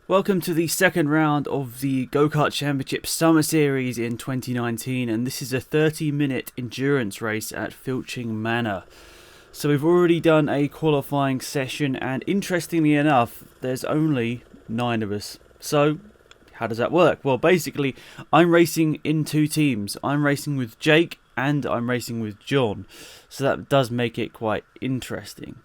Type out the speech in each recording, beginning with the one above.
Welcome to the second round of the Go-Kart Championship Summer Series in 2019, and this is a 30-minute endurance race at Filching Manor. So we've already done a qualifying session, and interestingly enough, there's only 9 of us. So how does that work? Well, basically, I'm racing in 2 teams. I'm racing with Jake and I'm racing with John. So that does make it quite interesting.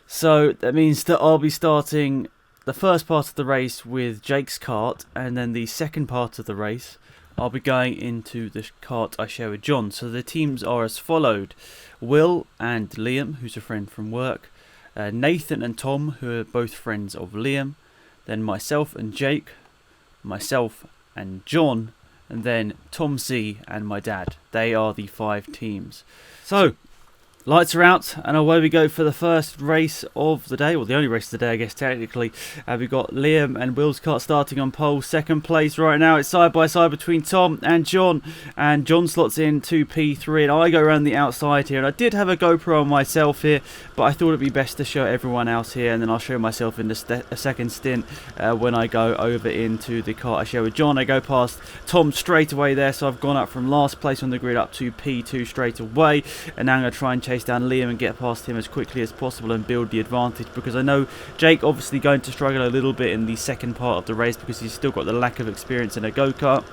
So that means that I'll be starting the first part of the race with Jake's kart, and then the second part of the race I'll be going into the kart I share with John. So the teams are as followed: Will and Liam, who's a friend from work, Nathan and Tom, who are both friends of Liam, then myself and Jake, myself and John, and then Tom C and my dad. They are the 5 teams. So lights are out, and away we go for the first race of the day. Well, the only race of the day, I guess, technically. We've got Liam and Will's kart starting on pole. Second place right now. It's side by side between Tom and John. And John slots in to P3, and I go around the outside here. And I did have a GoPro on myself here, but I thought it'd be best to show everyone else here, and then I'll show myself in the second stint when I go over into the kart I share with John. I go past Tom straight away there, so I've gone up from last place on the grid up to P2 straight away. And now I'm going to try and chase down Liam and get past him as quickly as possible and build the advantage, because I know Jake obviously going to struggle a little bit in the second part of the race because he's still got the lack of experience in a go-kart.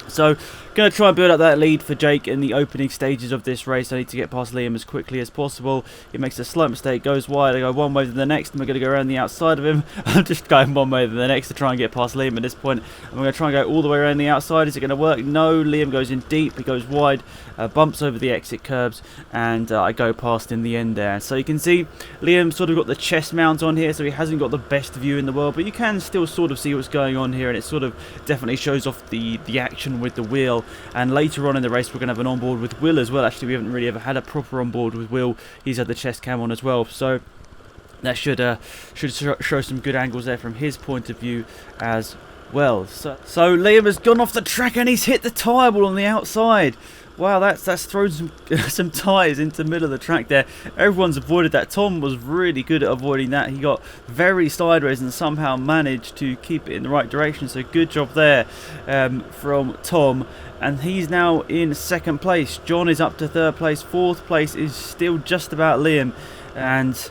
So going to try and build up that lead for Jake in the opening stages of this race. I need to get past Liam as quickly as possible. He makes a slight mistake, goes wide. I go one way to the next, and we're going to go around the outside of him. I'm just going one way to the next to try and get past Liam at this point. I'm going to try and go all the way around the outside. Is it going to work? No. Liam goes in deep. He goes wide, bumps over the exit curbs, and I go past in the end there. So you can see Liam sort of got the chest mount on here, so he hasn't got the best view in the world, but you can still sort of see what's going on here, and it sort of definitely shows off the action with the wheel. And later on in the race we're going to have an onboard with Will as well. Actually, we haven't really ever had a proper onboard with Will. He's had the chest cam on as well, so that should show some good angles there from his point of view as well. So Liam has gone off the track and he's hit the tyre wall on the outside. Wow, that's thrown some tyres into the middle of the track there. Everyone's avoided that. Tom was really good at avoiding that. He got very sideways and somehow managed to keep it in the right direction. So good job there from Tom. And he's now in second place. John is up to third place. Fourth place is still just about Liam. And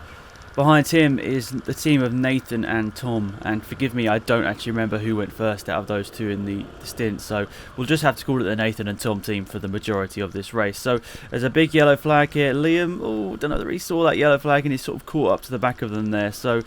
behind him is the team of Nathan and Tom, and forgive me, I don't actually remember who went first out of those 2 in the stint, so we'll just have to call it the Nathan and Tom team for the majority of this race. So there's a big yellow flag here. Liam, don't know that he saw that yellow flag, and he's sort of caught up to the back of them there. So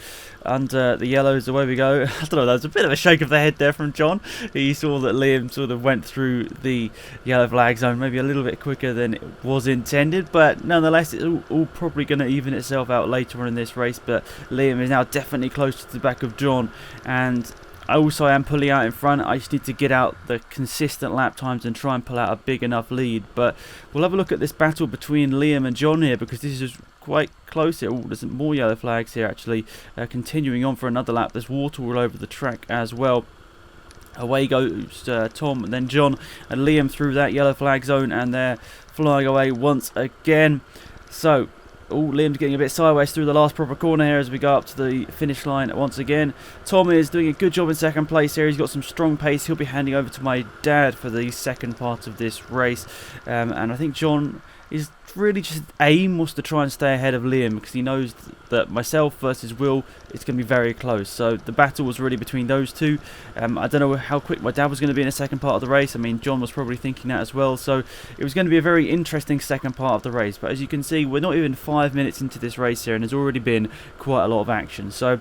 under the yellows, away we go. I don't know, that was a bit of a shake of the head there from John. He saw that Liam sort of went through the yellow flag zone maybe a little bit quicker than it was intended, but nonetheless it's all probably going to even itself out later on in this race. But Liam is now definitely close to the back of John, and I also am pulling out in front. I just need to get out the consistent lap times and try and pull out a big enough lead. But we'll have a look at this battle between Liam and John here, because this is quite close here. There's some more yellow flags here actually. Continuing on for another lap. There's water all over the track as well. Away goes Tom and then John and Liam through that yellow flag zone, and they're flying away once again. So Liam's getting a bit sideways through the last proper corner here as we go up to the finish line once again. Tom is doing a good job in second place here. He's got some strong pace. He'll be handing over to my dad for the second part of this race. And I think John is really just aim was to try and stay ahead of Liam, because he knows that myself versus Will, it's going to be very close. So the battle was really between those 2. I don't know how quick my dad was going to be in the second part of the race. I mean, John was probably thinking that as well. So it was going to be a very interesting second part of the race. But as you can see, we're not even 5 minutes into this race here, and there's already been quite a lot of action. So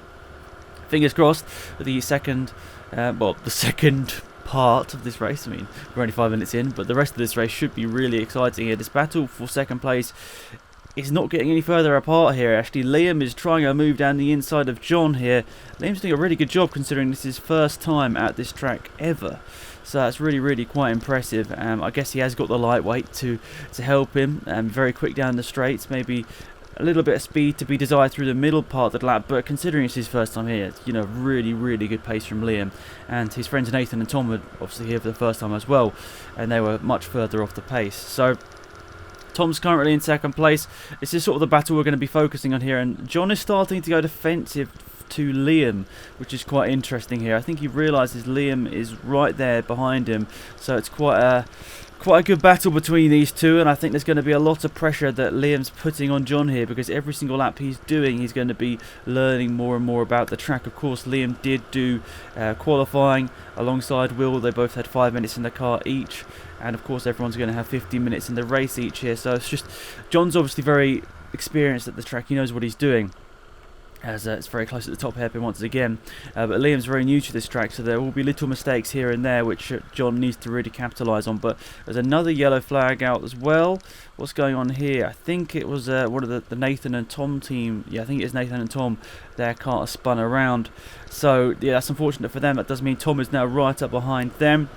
fingers crossed for the second part of this race. I mean, we're only 5 minutes in, but the rest of this race should be really exciting here. This battle for second place is not getting any further apart here. Actually, Liam is trying to move down the inside of John here. Liam's doing a really good job considering this is his first time at this track ever. So that's really quite impressive. I guess he has got the lightweight to help him. Very quick down the straights, maybe a little bit of speed to be desired through the middle part of the lap, but considering it's his first time here, really good pace from Liam. And his friends Nathan and Tom were obviously here for the first time as well, and they were much further off the pace. So Tom's currently in second place. This is sort of the battle we're going to be focusing on here, and John is starting to go defensive off to Liam, which is quite interesting here. I think he realises Liam is right there behind him, so it's quite a good battle between these two, and I think there's going to be a lot of pressure that Liam's putting on John here, because every single lap he's doing, he's going to be learning more and more about the track. Of course, Liam did do qualifying alongside Will. They both had 5 minutes in the car each, and of course everyone's going to have 15 minutes in the race each here, so it's just, John's obviously very experienced at the track. He knows what he's doing, as it's very close at the top hairpin once again, but Liam's very new to this track, so there will be little mistakes here and there which John needs to really capitalise on. But there's another yellow flag out as well. What's going on here? I think it was one of the Nathan and Tom team. Yeah, I think it is Nathan and Tom. Their car has spun around, so yeah, that's unfortunate for them. That does mean Tom is now right up behind them,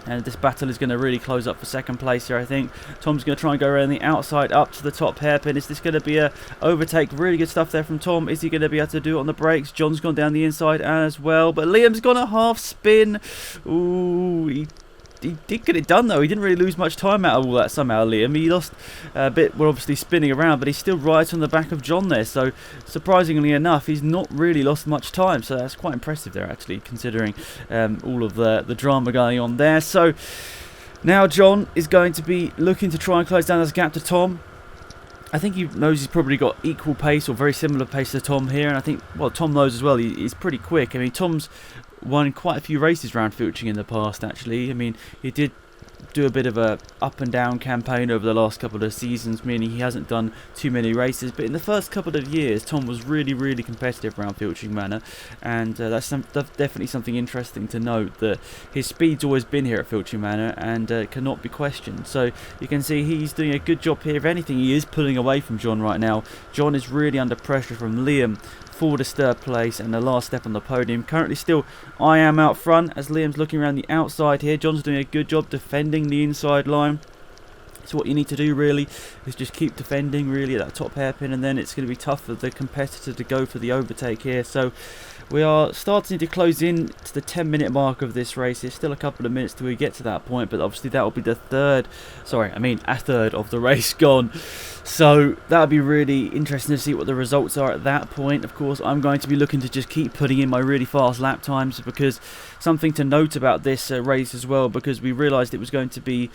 and this battle is going to really close up for second place here. I think Tom's going to try and go around the outside up to the top hairpin. Is this going to be a overtake? Really good stuff there from Tom. Is he going to be able to do it on the brakes? John's gone down the inside as well, but Liam's gone a half spin. Ooh, he did get it done though. He didn't really lose much time out of all that somehow, Liam. He lost a bit, well, obviously spinning around, but he's still right on the back of John there. So surprisingly enough, he's not really lost much time. So that's quite impressive there, actually, considering all of the drama going on there. So now John is going to be looking to try and close down this gap to Tom. I think he knows he's probably got equal pace or very similar pace to Tom here, and I think, well, Tom knows as well he's pretty quick. I mean, Tom's won quite a few races around Filching in the past, actually. I mean, he did do a bit of a up and down campaign over the last couple of seasons, meaning he hasn't done too many races, but in the first couple of years Tom was really competitive around Filching Manor, and that's definitely something interesting to note, that his speed's always been here at Filching Manor and cannot be questioned. So you can see he's doing a good job here. If anything, he is pulling away from John right now. John is really under pressure from Liam for the third place and the last step on the podium. Currently still I am out front as Liam's looking around the outside here. John's doing a good job defending the inside line. So what you need to do really is just keep defending really at that top hairpin, and then it's going to be tough for the competitor to go for the overtake here. So we are starting to close in to the 10-minute mark of this race. There's still a couple of minutes till we get to that point, but obviously that will be a third of the race gone. So that would be really interesting to see what the results are at that point. Of course, I'm going to be looking to just keep putting in my really fast lap times, because something to note about this race as well, because we realised it was going to be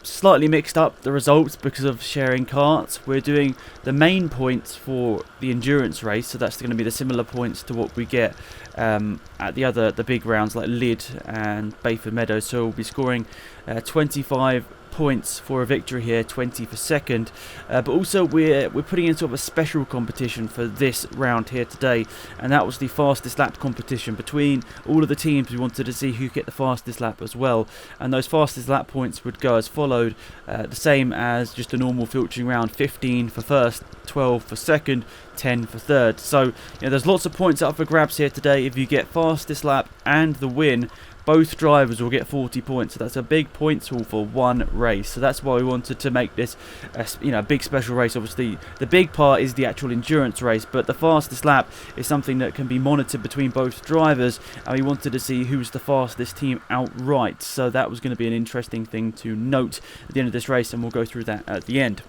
slightly mixed up, the results, because of sharing karts. We're doing the main points for the endurance race, so that's going to be the similar points to what we get at the big rounds like Lyd and Bayford Meadows. So we'll be scoring 25 points for a victory here, 20 for second, but also we're putting in sort of a special competition for this round here today, and that was the fastest lap competition between all of the teams. We wanted to see who could get the fastest lap as well, and those fastest lap points would go as followed, the same as just a normal filtering round: 15 for first, 12 for second, 10 for third. So there's lots of points up for grabs here today. If you get fastest lap and the win, both drivers will get 40 points, so that's a big points haul for one race. So that's why we wanted to make this a big special race. Obviously the big part is the actual endurance race, but the fastest lap is something that can be monitored between both drivers, and we wanted to see who's the fastest team outright. So that was going to be an interesting thing to note at the end of this race, and we'll go through that at the end.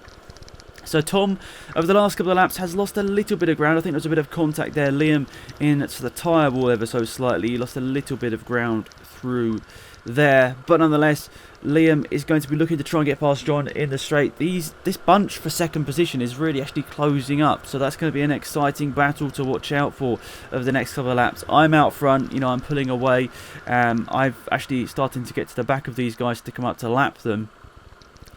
So Tom, over the last couple of laps, has lost a little bit of ground. I think there was a bit of contact there. Liam into the tyre wall ever so slightly. He lost a little bit of ground through there. But nonetheless, Liam is going to be looking to try and get past John in the straight. This bunch for second position is really actually closing up. So that's going to be an exciting battle to watch out for over the next couple of laps. I'm out front. I'm pulling away. I've actually starting to get to the back of these guys to come up to lap them.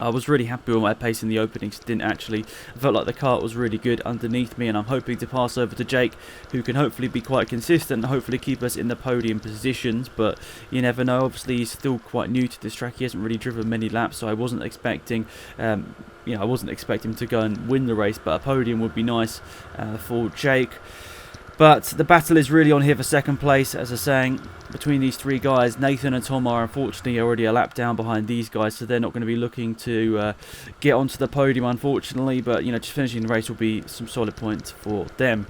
I was really happy with my pace in the opening stint, actually. I felt like the kart was really good underneath me, and I'm hoping to pass over to Jake, who can hopefully be quite consistent and hopefully keep us in the podium positions, but you never know. Obviously he's still quite new to this track. He hasn't really driven many laps, so I wasn't expecting I wasn't expecting him to go and win the race, but a podium would be nice for Jake. But the battle is really on here for second place, as I was saying, between these three guys. Nathan and Tom are unfortunately already a lap down behind these guys, so they're not going to be looking to get onto the podium, unfortunately. But just finishing the race will be some solid points for them.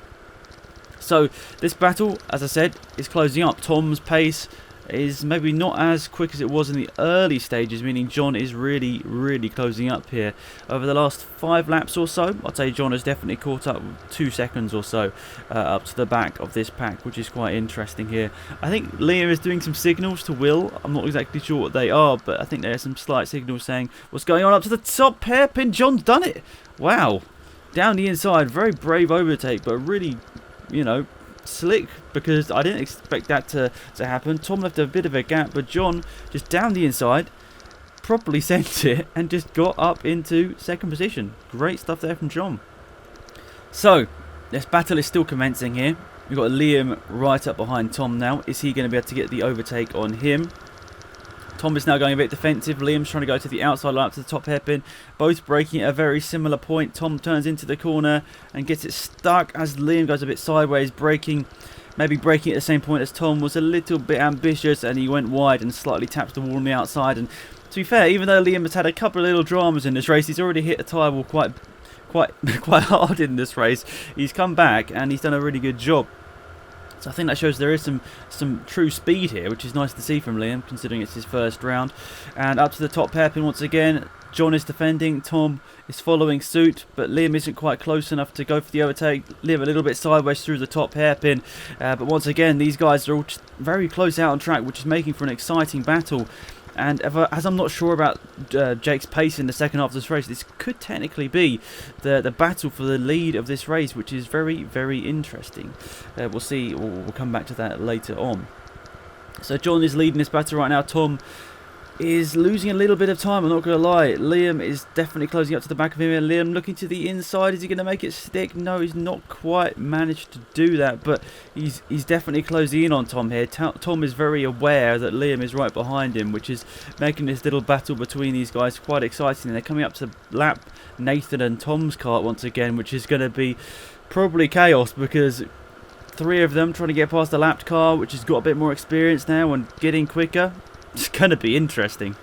So this battle, as I said, is closing up. Tom's pace is maybe not as quick as it was in the early stages, meaning John is really, really closing up here. Over the last 5 laps or so, I'd say John has definitely caught up 2 seconds or so up to the back of this pack, which is quite interesting here. I think Liam is doing some signals to Will. I'm not exactly sure what they are, but I think there are some slight signals saying what's going on up to the top hairpin. John's done it. Wow. Down the inside, very brave overtake, but really, you know, slick, because I didn't expect that to happen. Tom left a bit of a gap, but John just down the inside, properly sent it, and just got up into 2nd position. Great stuff there from John. So, this battle is still commencing here. We've got Liam right up behind Tom now. Is he going to be able to get the overtake on him? Tom is now going a bit defensive. Liam's trying to go to the outside line up to the top hairpin. Both braking at a very similar point. Tom turns into the corner and gets it stuck as Liam goes a bit sideways, braking. Maybe braking at the same point as Tom was a little bit ambitious, and he went wide and slightly tapped the wall on the outside. And to be fair, even though Liam has had a couple of little dramas in this race, he's already hit the tyre wall quite hard in this race. He's come back and he's done a really good job. So I think that shows there is some true speed here, which is nice to see from Liam, considering it's his first round. And up to the top hairpin once again. John is defending, Tom is following suit, but Liam isn't quite close enough to go for the overtake. Liam a little bit sideways through the top hairpin. But once again, these guys are all very close out on track, which is making for an exciting battle. And as I'm not sure about Jake's pace in the second half of this race, this could technically be the battle for the lead of this race, which is very, very interesting. We'll see. We'll come back to that later on. So John is leading this battle right now. Tom is losing a little bit of time, I'm not going to lie. Liam is definitely closing up to the back of him. And Liam looking to the inside. Is he going to make it stick? No, he's not quite managed to do that, but he's definitely closing in on Tom here. Tom is very aware that Liam is right behind him, which is making this little battle between these guys quite exciting. And they're coming up to lap Nathan and Tom's kart once again, which is going to be probably chaos, because 3 of them trying to get past the lapped car, which has got a bit more experience now and getting quicker. It's going to be interesting.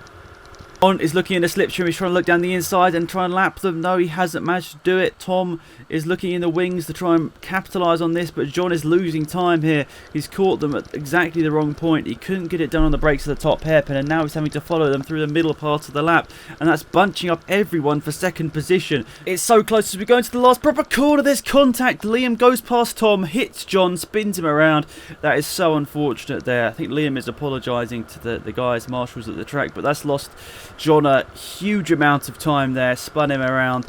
John is looking in the slipstream. He's trying to look down the inside and try and lap them. No, he hasn't managed to do it. Tom is looking in the wings to try and capitalise on this, but John is losing time here. He's caught them at exactly the wrong point. He couldn't get it done on the brakes of the top hairpin, and now he's having to follow them through the middle part of the lap, and that's bunching up everyone for 2nd position. It's so close as we go into the last proper corner. There's contact. Liam goes past Tom, hits John, spins him around. That is so unfortunate there. I think Liam is apologising to the guys, marshals at the track, but that's lost John a huge amount of time there, spun him around.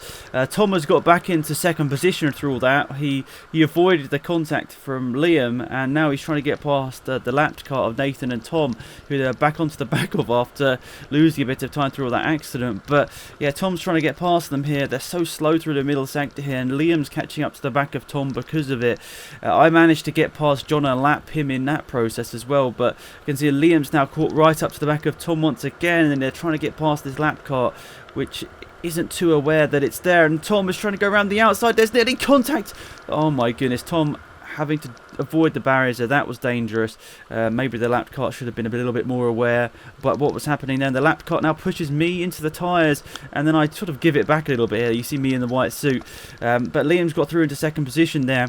Tom has got back into 2nd position through all that. He avoided the contact from Liam, and now he's trying to get past the lapped car of Nathan and Tom, who they're back onto the back of after losing a bit of time through all that accident. But yeah, Tom's trying to get past them here. They're so slow through the middle sector here, and Liam's catching up to the back of Tom because of it. I managed to get past John and lap him in that process as well, but you can see Liam's now caught right up to the back of Tom once again, and they're trying to get past this lap kart, which isn't too aware that it's there, and Tom is trying to go around the outside. There's nearly contact. Oh my goodness, Tom having to avoid the barriers there. That was dangerous. Maybe the lap kart should have been a little bit more aware, but what was happening then, the lap kart now pushes me into the tyres, and then I sort of give it back a little bit here. You see me in the white suit, but Liam's got through into 2nd position there.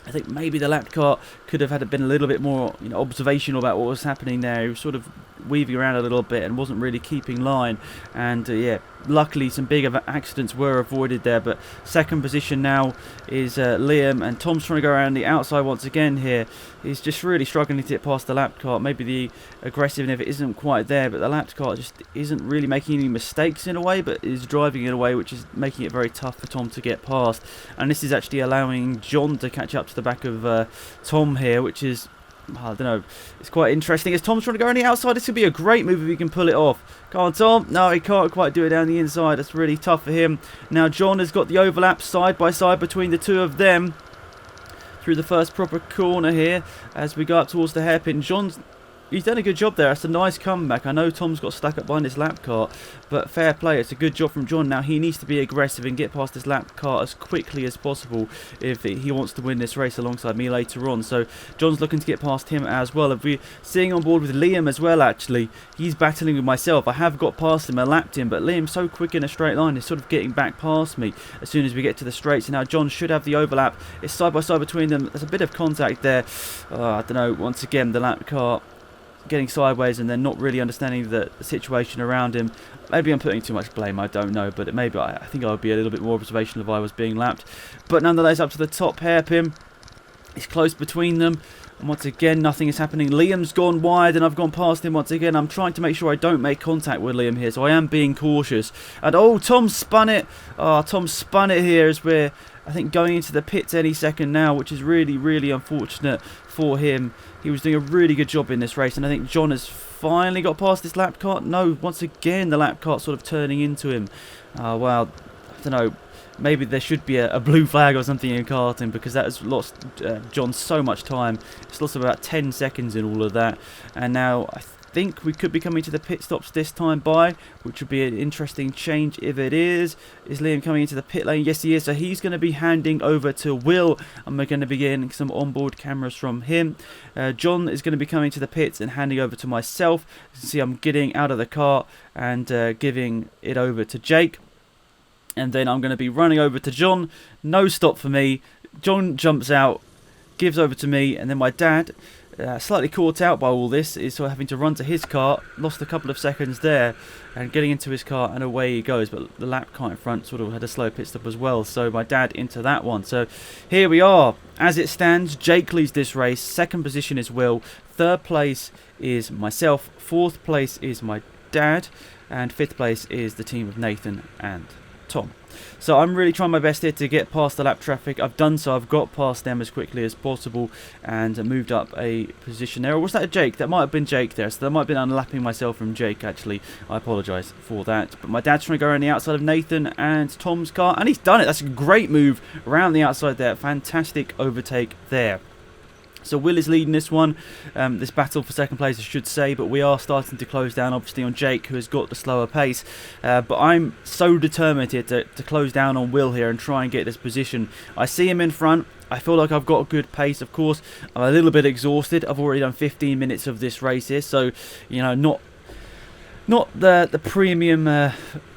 I think maybe the lap kart could have been a little bit more, observational about what was happening there. He was sort of weaving around a little bit and wasn't really keeping line. And yeah, luckily some big accidents were avoided there. But 2nd position now is Liam, and Tom's trying to go around the outside once again here. He's just really struggling to get past the lap kart. Maybe the aggressiveness isn't quite there, but the lap kart just isn't really making any mistakes in a way, but is driving in a way which is making it very tough for Tom to get past. And this is actually allowing John to catch up to the back of Tom here, which is, I don't know, it's quite interesting. As Tom's trying to go on the outside, this could be a great move if he can pull it off. Come on, Tom. No, he can't quite do it down the inside. That's really tough for him. Now John has got the overlap side by side between the 2 of them through the first proper corner here as we go up towards the hairpin. He's done a good job there. That's a nice comeback. I know Tom's got stuck up behind this lap kart, but fair play. It's a good job from John. Now he needs to be aggressive and get past this lap kart as quickly as possible if he wants to win this race alongside me later on. So John's looking to get past him as well. If we're seeing on board with Liam as well, actually, he's battling with myself. I have got past him, I lapped him, but Liam's so quick in a straight line. He's sort of getting back past me as soon as we get to the straights. And now John should have the overlap. It's side by side between them. There's a bit of contact there. I don't know. Once again, the lap kart getting sideways and then not really understanding the situation around him. Maybe I'm putting too much blame, I don't know, but maybe I think I would be a little bit more observational if I was being lapped. But nonetheless, up to the top hairpin. It's close between them. And once again, nothing is happening. Liam's gone wide and I've gone past him once again. I'm trying to make sure I don't make contact with Liam here, so I am being cautious. And oh, Tom spun it. Oh, Tom spun it here as we're, I think, going into the pits any second now, which is really, really unfortunate for him. He was doing a really good job in this race, and I think John has finally got past this lap cart. No, once again, the lap cart sort of turning into him. Well, I don't know. Maybe there should be a blue flag or something in karting, because that has lost John so much time. It's lost about 10 seconds in all of that. And now I think we could be coming to the pit stops this time by, which would be an interesting change if it is. Is Liam coming into the pit lane? Yes, he is. So he's going to be handing over to Will, and we're going to be getting some onboard cameras from him. John is going to be coming to the pits and handing over to myself. You can see I'm getting out of the car and giving it over to Jake. And then I'm going to be running over to John. No stop for me. John jumps out, gives over to me, and then my dad, slightly caught out by all this, is sort of having to run to his car. Lost a couple of seconds there, and getting into his car, and away he goes. But the lap car in front sort of had a slow pit stop as well, so my dad into that one. So here we are. As it stands, Jake leads this race. Second position is Will. Third place is myself. Fourth place is my dad. And fifth place is the team of Nathan and Tom. So I'm really trying my best here to get past the lap traffic. I've done so. I've got past them as quickly as possible and moved up a position there. Or was that a Jake? That might have been Jake there. So that might have been unlapping myself from Jake, actually. I apologise for that. But my dad's trying to go around the outside of Nathan and Tom's car, and he's done it. That's a great move around the outside there. Fantastic overtake there. So Will is leading this one, this battle for second place I should say, but we are starting to close down obviously on Jake, who has got the slower pace. But I'm so determined here to close down on Will here and try and get this position. I see him in front. I feel like I've got a good pace. Of course, I'm a little bit exhausted. I've already done 15 minutes of this race here, so you know, not the premium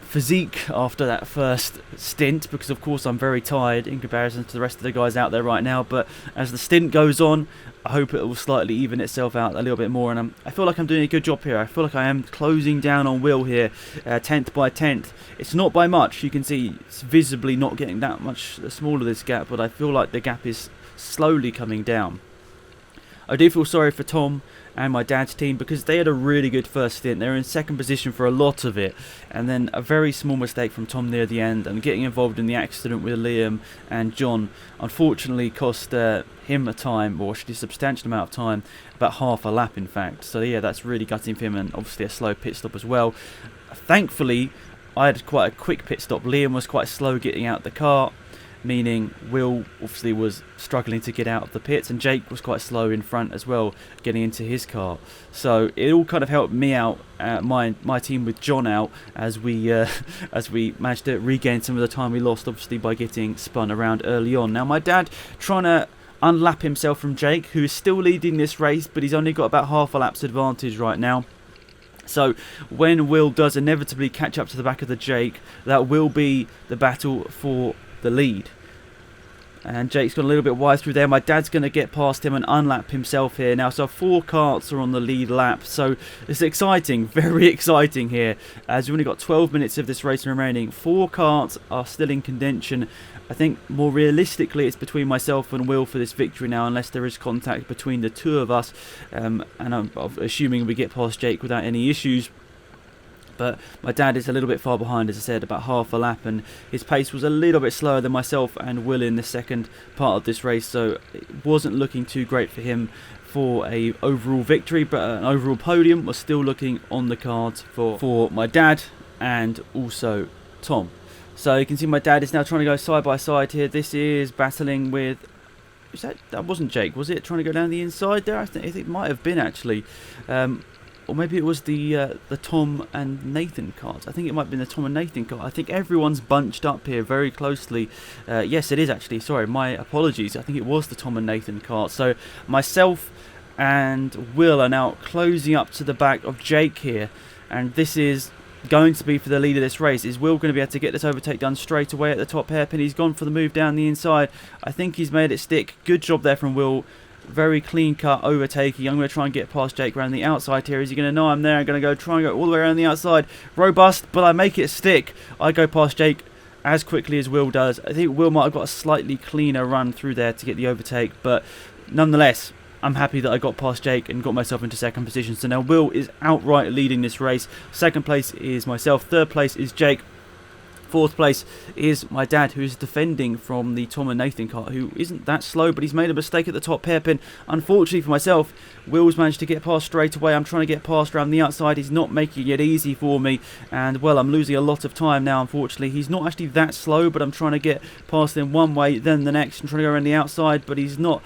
physique after that first stint, because of course I'm very tired in comparison to the rest of the guys out there right now. But as the stint goes on, I hope it will slightly even itself out a little bit more, and I feel like I'm doing a good job here. I feel like I am closing down on Will here, 10th by 10th. It's not by much. You can see it's visibly not getting that much smaller, this gap, but I feel like the gap is slowly coming down. I do feel sorry for Tom and my dad's team, because they had a really good first stint. They were in second position for a lot of it, and then a very small mistake from Tom near the end, and getting involved in the accident with Liam and John unfortunately cost him a time, or actually a substantial amount of time, about half a lap in fact. So yeah, that's really gutting for him, and obviously a slow pit stop as well. Thankfully I had quite a quick pit stop. Liam was quite slow getting out the car, meaning Will obviously was struggling to get out of the pits, and Jake was quite slow in front as well, getting into his car. So it all kind of helped me out, my team with John out, as we managed to regain some of the time we lost, obviously by getting spun around early on. Now my dad trying to unlap himself from Jake, who is still leading this race, but he's only got about half a lap's advantage right now. So when Will does inevitably catch up to the back of the Jake, that will be the battle for the lead. And Jake's gone a little bit wide through there. My dad's going to get past him and unlap himself here now. So 4 karts are on the lead lap. So it's exciting, very exciting here, as we've only got 12 minutes of this race remaining. 4 karts are still in contention. I think more realistically it's between myself and Will for this victory now, unless there is contact between the two of us. And I'm assuming we get past Jake without any issues. But my dad is a little bit far behind, as I said, about half a lap, and his pace was a little bit slower than myself and Will in the second part of this race, so it wasn't looking too great for him for a overall victory, but an overall podium was still looking on the cards for my dad and also Tom. So you can see my dad is now trying to go side by side here. This is battling with... that wasn't Jake, was it? Trying to go down the inside there? I think it might have been, actually. Or maybe it was the Tom and Nathan cart. I think it might have been the Tom and Nathan cart. I think everyone's bunched up here very closely. Yes, it is actually. Sorry, my apologies. I think it was the Tom and Nathan cart. So myself and Will are now closing up to the back of Jake here. And this is going to be for the lead of this race. Is Will going to be able to get this overtake done straight away at the top hairpin? He's gone for the move down the inside. I think he's made it stick. Good job there from Will. very clean cut overtaking. I'm going to try and get past Jake around the outside here. Is he going to know I'm there? I'm going to try and go all the way around the outside. Robust, but I make it stick. I go past Jake as quickly as Will does. I think Will might have got a slightly cleaner run through there to get the overtake, but nonetheless, I'm happy that I got past Jake and got myself into second position. So now Will is outright leading this race. Second place is myself. Third place is Jake. Fourth place is my dad, who is defending from the Tom and Nathan kart, who isn't that slow, but he's made a mistake at the top hairpin. Unfortunately for myself, Will's managed to get past straight away. I'm trying to get past around the outside. He's not making it easy for me, and well, I'm losing a lot of time now, unfortunately. He's not actually that slow, but I'm trying to get past him one way, then the next, and trying to go around the outside, but he's not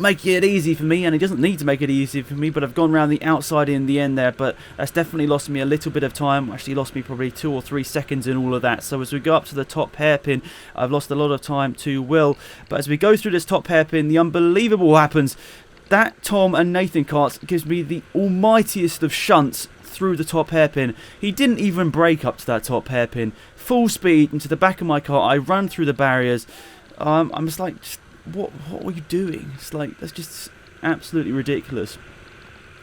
making it easy for me, and he doesn't need to make it easy for me, but I've gone around the outside in the end there, but that's definitely lost me a little bit of time. Actually lost me probably 2 or 3 seconds in all of that. So as we go up to the top hairpin, I've lost a lot of time to Will, but as we go through this top hairpin, the unbelievable happens. That Tom and Nathan kart gives me the almightiest of shunts through the top hairpin. He didn't even brake up to that top hairpin. Full speed into the back of my car. I ran through the barriers. I'm just like, what were you doing? It's like, that's just absolutely ridiculous.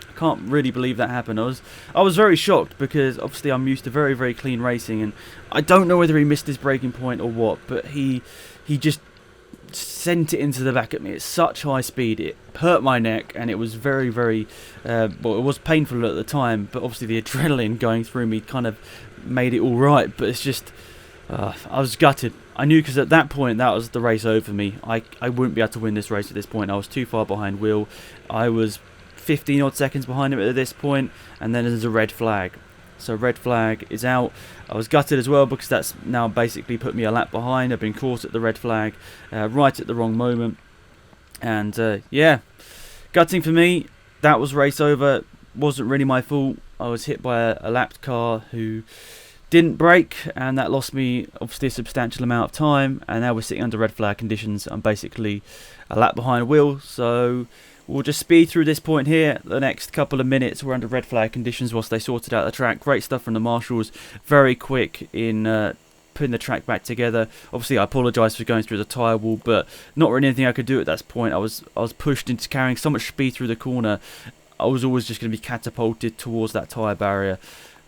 I can't really believe that happened. I was very shocked, because obviously I'm used to very, very clean racing, and I don't know whether he missed his braking point or what, but he just sent it into the back at me at such high speed. It hurt my neck, and it was very, very well, it was painful at the time, but obviously the adrenaline going through me kind of made it all right. But it's just I was gutted. I knew, because at that point that was the race over for me. I wouldn't be able to win this race at this point. I was too far behind Will. I was 15 odd seconds behind him at this point, and then there's a red flag. So red flag is out. I was gutted as well, because that's now basically put me a lap behind. I've been caught at the red flag right at the wrong moment, and yeah, gutting for me. That was race over. Wasn't really my fault. I was hit by a lapped car who didn't brake, and that lost me obviously a substantial amount of time, and now we're sitting under red flag conditions. I'm basically a lap behind Will, so we'll just speed through this point here. The next couple of minutes we're under red flag conditions whilst they sorted out the track. Great stuff from the marshals, very quick in putting the track back together. Obviously I apologise for going through the tyre wall, but not really anything I could do at that point. I was pushed into carrying so much speed through the corner. I was always just going to be catapulted towards that tyre barrier.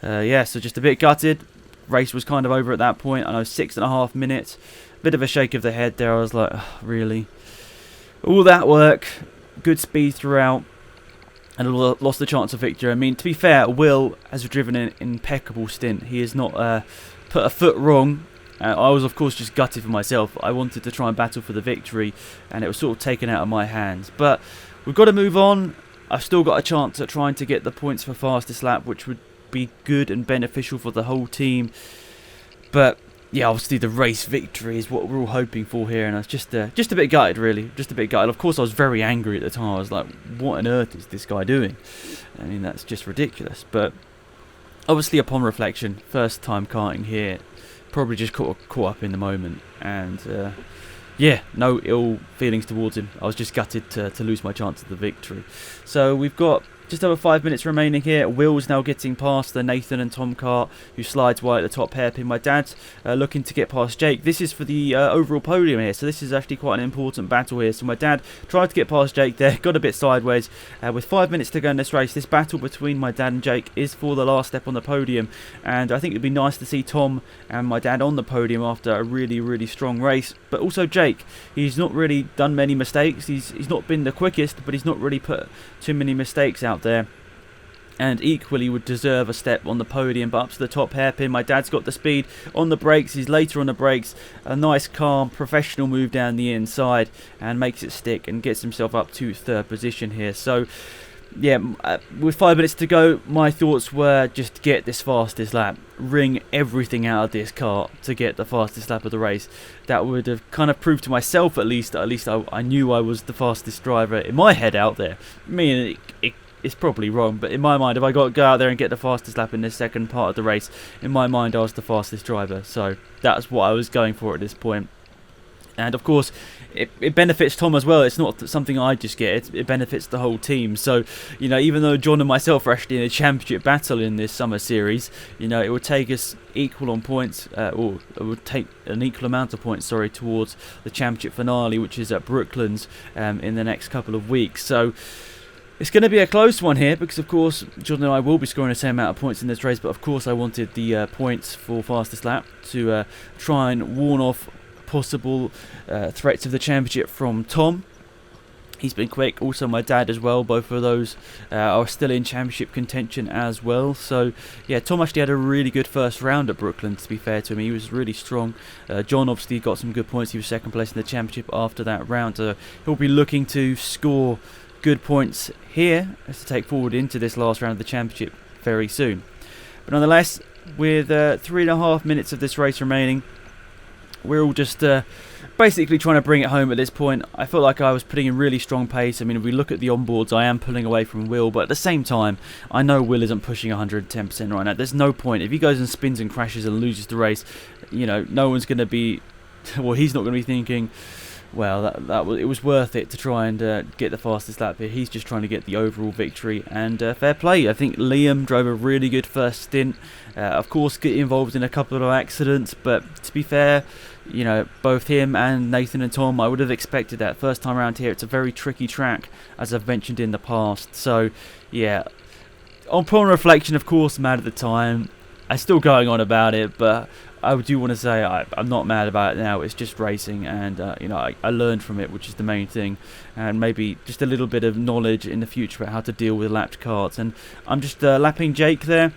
Yeah, so just a bit gutted. Race was kind of over at that point. I know, 6.5 minutes. Bit of a shake of the head there. I was like, oh, really? All that work, good speed throughout, and lost the chance of victory. I mean, to be fair, Will has driven an impeccable stint. He has not put a foot wrong. I was, of course, just gutted for myself. I wanted to try and battle for the victory, and it was sort of taken out of my hands. But we've got to move on. I've still got a chance at trying to get the points for fastest lap, which would be good and beneficial for the whole team. But yeah, obviously the race victory is what we're all hoping for here, and I was just a bit gutted, really. Just a bit gutted. Of course, I was very angry at the time. I was like, what on earth is this guy doing? I mean, that's just ridiculous. But obviously, upon reflection, first time karting here, probably just caught up in the moment, and yeah, no ill feelings towards him. I was just gutted to lose my chance of the victory. So we've got just over 5 minutes remaining here. Will's now getting past the Nathan and Tom kart, who slides wide at the top hairpin. My dad's looking to get past Jake. This is for the overall podium here, so this is actually quite an important battle here. So my dad tried to get past Jake there, got a bit sideways. With 5 minutes to go in this race, this battle between my dad and Jake is for the last step on the podium, and I think it'd be nice to see Tom and my dad on the podium after a really, really strong race. But also Jake, he's not really done many mistakes. He's not been the quickest, but he's not really put too many mistakes out there, and equally would deserve a step on the podium. But up to the top hairpin, my dad's got the speed on the brakes. He's later on the brakes. A nice, calm, professional move down the inside, and makes it stick and gets himself up to third position here. So yeah, with 5 minutes to go, my thoughts were just get this fastest lap, wring everything out of this car to get the fastest lap of the race. That would have kind of proved to myself, at least I knew I was the fastest driver in my head out there. I mean, it's probably wrong, but in my mind, if I got to go out there and get the fastest lap in this second part of the race, in my mind I was the fastest driver. So that's what I was going for at this point. And of course, it benefits Tom as well. It's not something I just get. It benefits the whole team. So, even though John and myself are actually in a championship battle in this summer series, it would take us equal on points, or it would take an equal amount of points, towards the championship finale, which is at Brooklands in the next couple of weeks. So it's going to be a close one here because, of course, Jordan and I will be scoring the same amount of points in this race. But, of course, I wanted the points for fastest lap to try and warn off possible threats of the championship from Tom. He's been quick. Also, my dad as well. Both of those are still in championship contention as well. So, yeah, Tom actually had a really good first round at Brooklands, to be fair to him. He was really strong. John obviously got some good points. He was second place in the championship after that round. He'll be looking to score good points here as to take forward into this last round of the championship very soon. But nonetheless, with 3.5 minutes of this race remaining, we're all just basically trying to bring it home at this point. I felt like I was putting in really strong pace. I mean, if we look at the onboards, I am pulling away from Will, but at the same time, I know Will isn't pushing 110% right now. There's no point. If he goes and spins and crashes and loses the race, no one's going to be, well, he's not going to be thinking, well, it was worth it to try and get the fastest lap here. He's just trying to get the overall victory, and fair play. I think Liam drove a really good first stint. Of course, get involved in a couple of accidents, but to be fair, both him and Nathan and Tom, I would have expected that. First time around here, it's a very tricky track, as I've mentioned in the past. So, yeah, upon reflection, of course, mad at the time. I'm still going on about it, but I do want to say I'm not mad about it now. It's just racing, and I learned from it, which is the main thing, and maybe just a little bit of knowledge in the future about how to deal with lapped karts. And I'm just lapping Jake there.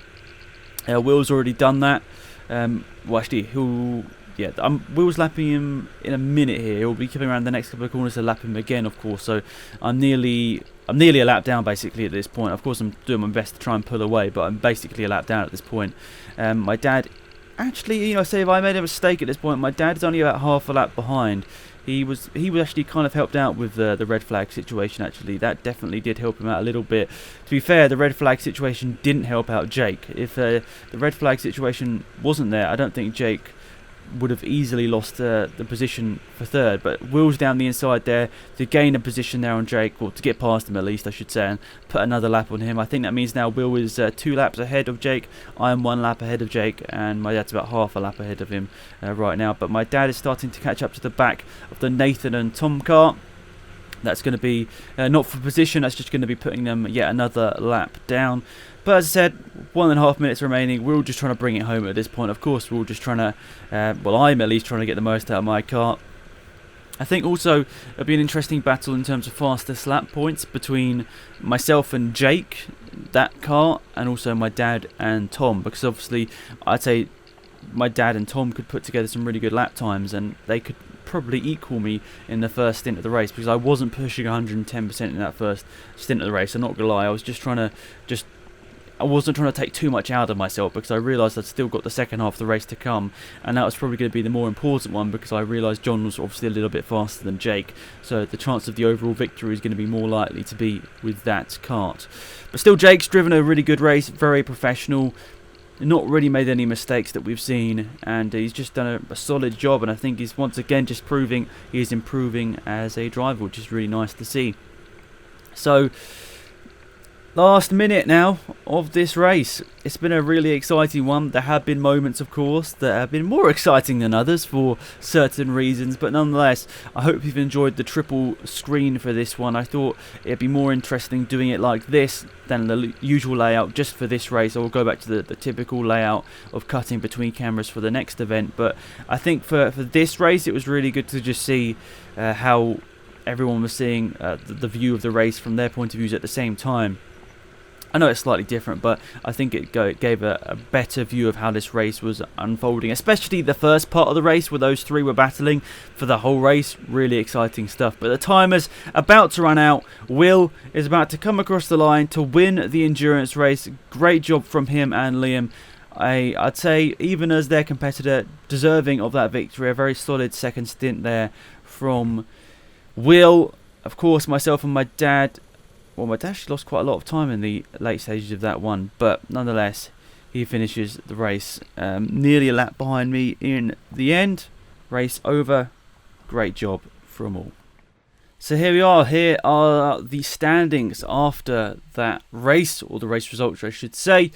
Will's already done that. Well, actually, Will's lapping him in a minute here. He'll be coming around the next couple of corners to lap him again, of course. So I'm nearly a lap down basically at this point. Of course, I'm doing my best to try and pull away, but I'm basically a lap down at this point. My dad, actually, say if I made a mistake at this point, my dad's only about half a lap behind. He was actually kind of helped out with the red flag situation. Actually, that definitely did help him out a little bit. To be fair, the red flag situation didn't help out Jake. If the red flag situation wasn't there, I don't think Jake would have easily lost the position for third. But Will's down the inside there to gain a position there on Jake, or to get past him at least, I should say, and put another lap on him. I think that means now Will is 2 laps ahead of Jake. I am 1 lap ahead of Jake, and my dad's about half a lap ahead of him right now. But my dad is starting to catch up to the back of the Nathan and Tom kart. That's going to be not for position, that's just going to be putting them yet another lap down. But as I said, 1.5 minutes remaining. We're all just trying to bring it home at this point. Of course, we're all just trying to, I'm at least trying to get the most out of my kart. I think also it'll be an interesting battle in terms of fastest lap points between myself and Jake, that kart, and also my dad and Tom. Because obviously, I'd say my dad and Tom could put together some really good lap times, and they could probably equal me in the first stint of the race, because I wasn't pushing 110% in that first stint of the race. I'm not gonna lie, I was just trying to I wasn't trying to take too much out of myself, because I realised I'd still got the second half of the race to come, and that was probably going to be the more important one, because I realised John was obviously a little bit faster than Jake, so the chance of the overall victory is going to be more likely to be with that kart. But still, Jake's driven a really good race, very professional, not really made any mistakes that we've seen, and he's just done a solid job, and I think he's once again just proving he is improving as a driver, which is really nice to see. So, last minute now of this race. It's been a really exciting one. There have been moments, of course, that have been more exciting than others for certain reasons, but nonetheless, I hope you've enjoyed the triple screen for this one. I thought it'd be more interesting doing it like this than the usual layout just for this race. I will go back to the typical layout of cutting between cameras for the next event, but I think for this race it was really good to just see how everyone was seeing the view of the race from their point of views at the same time. I know it's slightly different, but I think it gave a better view of how this race was unfolding, especially the first part of the race where those three were battling for the whole race. Really exciting stuff. But the timer's about to run out. Will is about to come across the line to win the endurance race. Great job from him and Liam. I'd say, even as their competitor, deserving of that victory. A very solid second stint there from Will. Of course, myself and my dad. Well, my dad actually lost quite a lot of time in the late stages of that one, but nonetheless, he finishes the race nearly a lap behind me in the end. Race over. Great job from all. So here we are. Here are the standings after that race, or the race results I should say.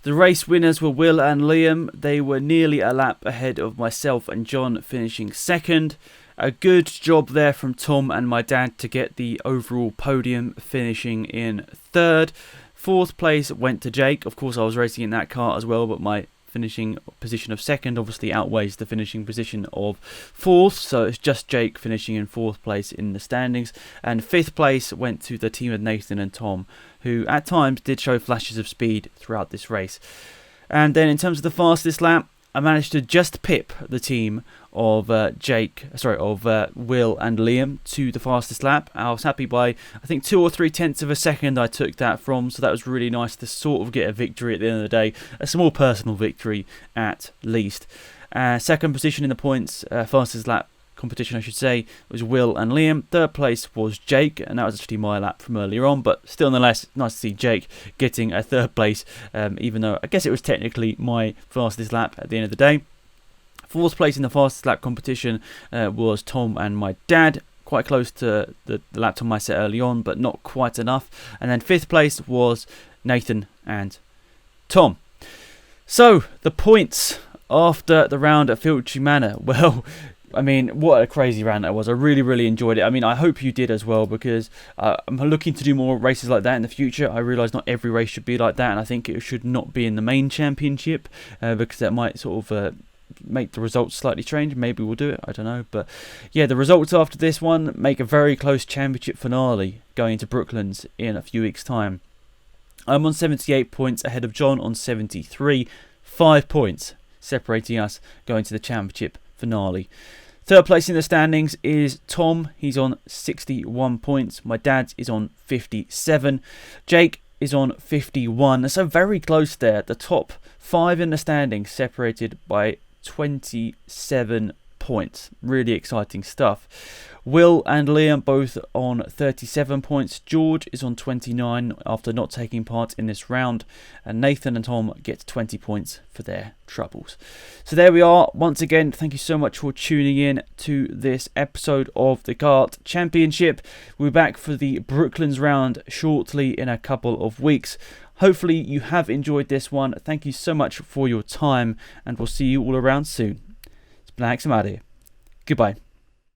The race winners were Will and Liam. They were nearly a lap ahead of myself and John, finishing second. A good job there from Tom and my dad to get the overall podium, finishing in third. Fourth place went to Jake. Of course, I was racing in that car as well, but my finishing position of second obviously outweighs the finishing position of fourth, so it's just Jake finishing in fourth place in the standings. And fifth place went to the team of Nathan and Tom, who at times did show flashes of speed throughout this race. And then in terms of the fastest lap, I managed to just pip the team of Will and Liam to the fastest lap. I was happy by, I think, 2 or 3 tenths of a second I took that from, so that was really nice to sort of get a victory at the end of the day, a small personal victory at least. Second position in the points, fastest lap competition I should say, was Will and Liam. Third place was Jake, and that was actually my lap from earlier on, but still nonetheless nice to see Jake getting a third place, even though I guess it was technically my fastest lap at the end of the day. Fourth place in the fastest lap competition was Tom and my dad, quite close to the lap time I set early on, but not quite enough. And then fifth place was Nathan and Tom. So the points after the round at Filching Manor, well, I mean, what a crazy round that was. I really, really enjoyed it. I mean, I hope you did as well, because I'm looking to do more races like that in the future. I realise not every race should be like that, and I think it should not be in the main championship, because that might sort of make the results slightly strange. Maybe we'll do it, I don't know. But yeah, the results after this one make a very close championship finale going into Brooklands in a few weeks' time. I'm on 78 points ahead of John on 73. 5 points separating us going to the championship finale. Third place in the standings is Tom. He's on 61 points. My dad is on 57. Jake is on 51. So very close there. The top 5 in the standings separated by 27 points. Really exciting stuff. Will and Liam both on 37 points. George is on 29 after not taking part in this round. And Nathan and Tom get 20 points for their troubles. So there we are. Once again, thank you so much for tuning in to this episode of the Kart Championship. We'll be back for the Brooklands round shortly in a couple of weeks. Hopefully you have enjoyed this one. Thank you so much for your time, and we'll see you all around soon. It's Black Samadi. Goodbye.